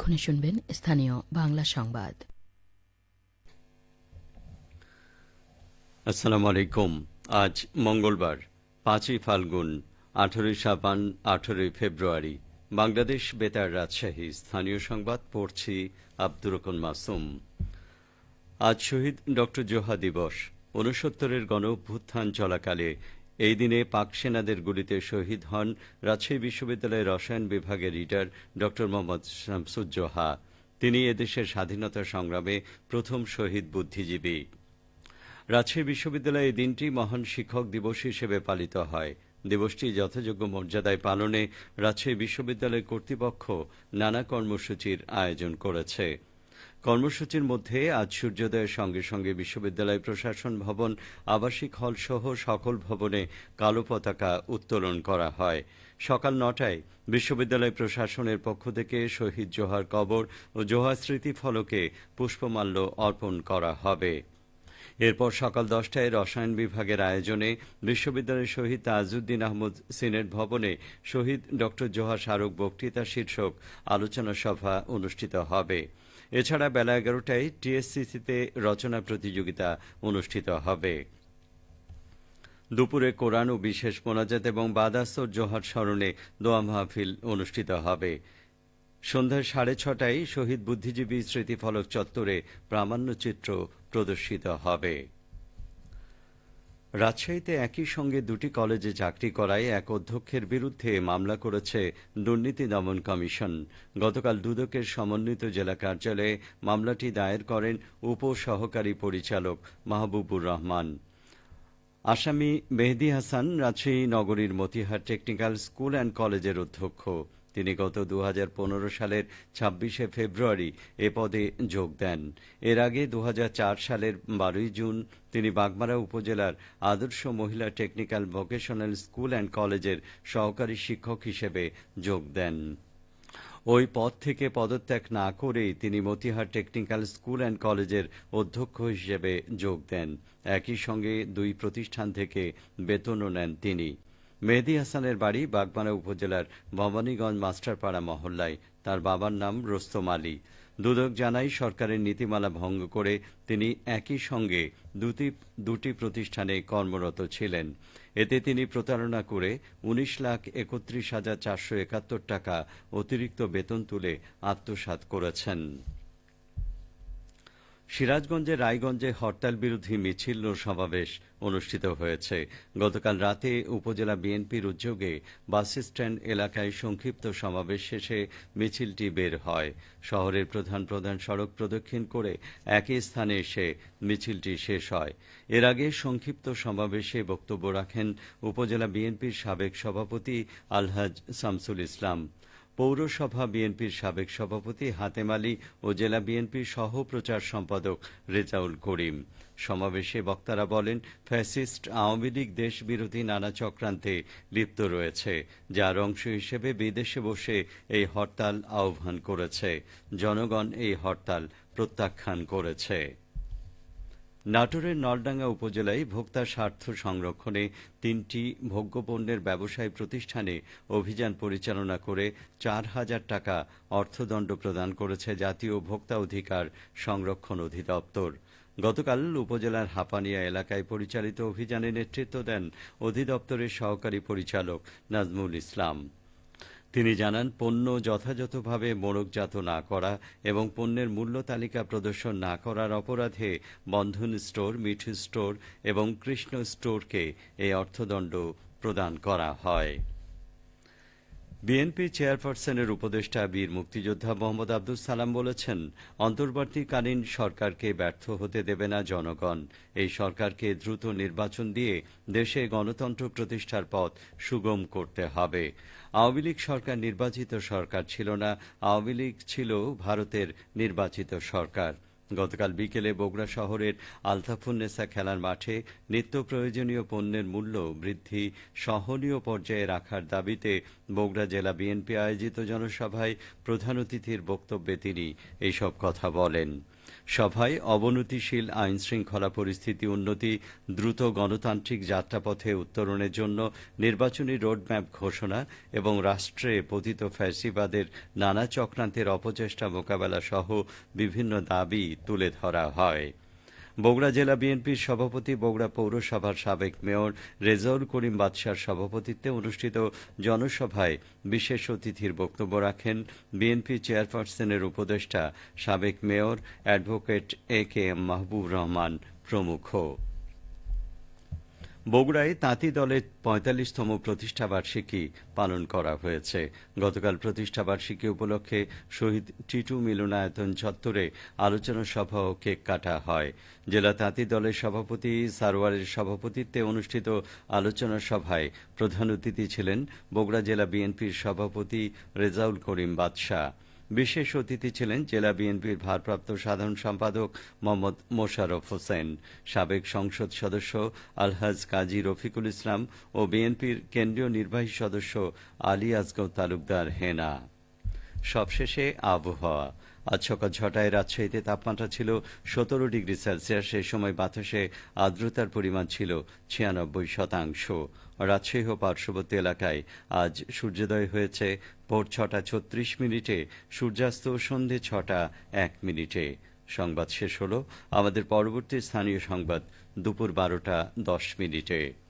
এক্ষুনি শুনবেন স্থানীয় বাংলা সংবাদ। আসসালামু আলাইকুম। আজ মঙ্গলবার ৫ই ফাল্গুন, ১৮ই শাবান, ১৮ই ফেব্রুয়ারি। বাংলাদেশ বেতার রাজশাহী স্থানীয় সংবাদ পড়ছি আব্দুর রহমান মাসুম। আজ শহীদ ডক্টর জোহা দিবস। ৬৯-এর গণ অভ্যুত্থান চলাকালে এই দিনে পাক সেনাদের গুলিতে শহীদ হন রাজশাহী বিশ্ববিদ্যালয়ের রসায়ন বিভাগের রিডার ডক্টর মোহাম্মদ শামসুজ্জোহা। তিনি এদেশের স্বাধীনতা সংগ্রামে প্রথম শহীদ বুদ্ধিজীবী। রাজশাহী বিশ্ববিদ্যালয়ে এই দিনটি মহান শিক্ষক দিবস হিসেবে পালিত হয়। দিবসটি যথাযোগ্য মর্যাদায় পালনে রাজশাহী বিশ্ববিদ্যালয় কর্তৃপক্ষ নানা কর্মসূচির আয়োজন করেছে। কর্মসূচির মধ্যে আজ সূর্যোদয়ের সঙ্গে সঙ্গে বিশ্ববিদ্যালয় প্রশাসন ভবন, আবাসিক হল সহ সকল ভবনে কালো পতাকা উত্তোলন করা হয়। সকাল ৯টায় বিশ্ববিদ্যালয় প্রশাসনের পক্ষ থেকে শহীদ জোহার কবর ও জোহা স্মৃতি ফলকে পুষ্পমাল্য অর্পণ করা হবে। এরপর সকাল ১০টায় রসায়ন বিভাগের আয়োজনে বিশ্ববিদ্যালয়ের শহীদ তাজউদ্দিন আহমদ সিনেট ভবনে শহীদ ডক্টর জোহা স্মারক বক্তৃতা শীর্ষক আলোচনা সভা অনুষ্ঠিত হবে। এছাড়া বেলা ১১টায় টিএসসিসিতে রচনা প্রতিযোগিতা অনুষ্ঠিত হবে। দুপুরে কোরআন ও বিশেষ মোনাজাত এবং বাদাস্তর জোহার স্মরণে দোয়া মাহফিল অনুষ্ঠিত হবে। সন্ধ্যা ৬:৩০টায় শহীদ বুদ্ধিজীবী স্মৃতিফলক চত্বরে প্রামাণ্যচিত্র প্রদর্শিত হবে। রাজশাহীতে একই সঙ্গে দুটি কলেজে চাকরি করায় এক অধ্যক্ষের বিরুদ্ধে মামলা করেছে দুর্নীতি দমন কমিশন। গতকাল দুদকের সমন্বিত জেলা কার্যালয়ে মামলাটি দায়ের করেন উপসহকারী পরিচালক মাহবুবুর রহমান। আসামি মেহেদী হাসান রাজশাহী নগরীর মতিহার টেকনিক্যাল স্কুল অ্যান্ড কলেজের অধ্যক্ষ। তিনি গত ২০১৫ সালের ২৬শে ফেব্রুয়ারি এ পদে যোগ দেন। এর আগে ২০০৪ সালের ১২ই জুন তিনি বাগমারা উপজেলার আদর্শ মহিলা টেকনিক্যাল ভোকেশনাল স্কুল অ্যান্ড কলেজের সহকারী শিক্ষক হিসেবে যোগ দেন। ওই পদ থেকে পদত্যাগ না করেই তিনি মতিহার টেকনিক্যাল স্কুল অ্যান্ড কলেজের অধ্যক্ষ হিসেবে যোগ দেন। একই সঙ্গে দুই প্রতিষ্ঠান থেকে বেতনও নেন তিনি। মেহেদী হাসানের বাড়ি বাগমারা উপজেলার ভবানীগঞ্জ মাস্টারপাড়া মহল্লায়। তার বাবার নাম রোস্তম আলী। দুদক জানায়, সরকারের নীতিমালা ভঙ্গ করে তিনি একই সঙ্গে দুটি প্রতিষ্ঠানে কর্মরত ছিলেন। এতে তিনি প্রতারণা করে ১৯,৩১,৪৭১ টাকা অতিরিক্ত বেতন তুলে আত্মসাৎ করেছেন। সিরাজগঞ্জের রায়গঞ্জে হরতাল বিরোধী মিছিল ও সমাবেশ অনুষ্ঠিত হয়েছে। গতকাল রাতে উপজেলা বিএনপির উদ্যোগে বাসস্ট্যান্ড এলাকায় সংক্ষিপ্ত সমাবেশ শেষে মিছিলটি বের হয়। শহরের প্রধান প্রধান সড়ক প্রদক্ষিণ করে একই স্থানে এসে মিছিলটি শেষ হয়। এর আগে সংক্ষিপ্ত সমাবেশে বক্তব্য রাখেন উপজেলা বিএনপির সাবেক সভাপতি আলহাজ শামসুল ইসলাম, পৌরসভা বিএনপির সাবেক সভাপতি হাতেম আলী ও জেলা বিএনপির সহ প্রচার সম্পাদক রেজাউল করিম। সমাবেশে বক্তারা বলেন, ফ্যাসিস্ট আওয়ামী লীগ দেশবিরোধী নানা চক্রান্তে লিপ্ত রয়েছে, যার অংশ হিসেবে বিদেশে বসে এই হরতাল আহ্বান করেছে। জনগণ এই হরতাল প্রত্যাখ্যান করেছে। নাটোরের নলডাঙ্গা উপজেলায় ভোক্তা স্বার্থ সংরক্ষণে ৩টি ভোগ্যপণ্যের ব্যবসায়ী প্রতিষ্ঠানে অভিযান পরিচালনা করে ৪,০০০ টাকা অর্থদণ্ড প্রদান করেছে জাতীয় ভোক্তা অধিকার সংরক্ষণ অধিদপ্তর। গতকাল উপজেলার হাপানিয়া এলাকায় পরিচালিত অভিযানে নেতৃত্ব দেন অধিদপ্তরের সহকারী পরিচালক নাজমুল ইসলাম। তিনি জানান, পণ্য যথাযথভাবে মোড়কজাত না করা এবং পণ্যের মূল্য তালিকা প্রদর্শন না করার অপরাধে বন্ধন স্টোর, মিঠু স্টোর এবং কৃষ্ণ স্টোরকে এই অর্থদণ্ড প্রদান করা হয়। বিএনপি চেয়ারপারসনের উপদেষ্টা বীর মুক্তিযোদ্ধা মোহাম্মদ আব্দুস সালাম বলেছেন, অন্তর্বর্তীকালীন সরকারকে ব্যর্থ হতে দেবে না জনগণ। এই সরকারকে দ্রুত নির্বাচন দিয়ে দেশে গণতন্ত্র প্রতিষ্ঠার পথ সুগম করতে হবে। আওয়ামী লীগ সরকার নির্বাচিত সরকার ছিল না, আওয়ামী লীগ ছিল ভারতের নির্বাচিত সরকার। গতকাল বিকেলে বগুড়া শহরের আলতাফুন্নেসা খেলার মাঠে নিত্য প্রয়োজনীয় পণ্যের মূল্য বৃদ্ধি সহনীয় পর্যায়ে রাখার দাবিতে বগুড়া জেলা বিএনপি আয়োজিত জনসভায় প্রধান অতিথির বক্তব্যে তিনি এইসব কথা বলেন। সভায় অবনতিশীল আইন শৃঙ্খলা পরিস্থিতি উন্নতি, দ্রুত গণতান্ত্রিক যাত্রাপথে উত্তরণের জন্য নির্বাচনী রোডম্যাপ ঘোষণা এবং রাষ্ট্রে পতিত ফ্যাসিবাদের নানা চক্রান্তের অপচেষ্টা মোকাবেলা সহ বিভিন্ন দাবি তুলে ধরা হয়। বগুড়া জেলা বিএনপির সভাপতি, বগুড়া পৌরসভার সাবেক মেয়র রেজাউল করিম বাদশার সভাপতিত্বে অনুষ্ঠিত জনসভায় বিশেষ অতিথির বক্তব্য রাখেন বিএনপি চেয়ারপারসনের উপদেষ্টা সাবেক মেয়র অ্যাডভোকেট এ.কে.এম. মাহবুব রহমান প্রমুখ। বগুড়ায় তাঁতি দলের ৪৫তম প্রতিষ্ঠাবার্ষিকী পালন করা হয়েছে। গতকাল প্রতিষ্ঠাবার্ষিকী উপলক্ষে শহীদ টিটু মিলনায়তন চত্বরে আলোচনা সভা ও কেক কাটা হয়। জেলা তাঁতি দলের সভাপতি সারোয়ারের সভাপতিত্বে অনুষ্ঠিত আলোচনা সভায় প্রধান অতিথি ছিলেন বগুড়া জেলা বিএনপির সভাপতি রেজাউল করিম বাদশা। বিশেষ অতিথি ছিলেন জেলা বিএনপির ভারপ্রাপ্ত সাধারণ সম্পাদক মোহাম্মদ মোশাররফ হোসেন, সাবেক সংসদ সদস্য আলহাজ কাজী রফিকুল ইসলাম ও বিএনপির কেন্দ্রীয় নির্বাহী সদস্য আলী আসগর তালুকদার হেনা। সবশেষে আবহাওয়া। আজ সকাল ৬টায় রাজশাহীতে তাপমাত্রা ছিল ১৭ ডিগ্রি সেলসিয়াস। সেই সময় বাতাসে আর্দ্রতার পরিমাণ ছিল ৯৬%। রাজশাহী ও পার্শ্ববর্তী এলাকায় আজ সূর্যোদয় হয়েছে ভোর ৬টা ৩৬ মিনিটে, সূর্যাস্ত সন্ধে ৬টা ১ মিনিটে। সংবাদ শেষ হল। আমাদের পরবর্তী স্থানীয় সংবাদ দুপুর ১২টা ১০ মিনিটে।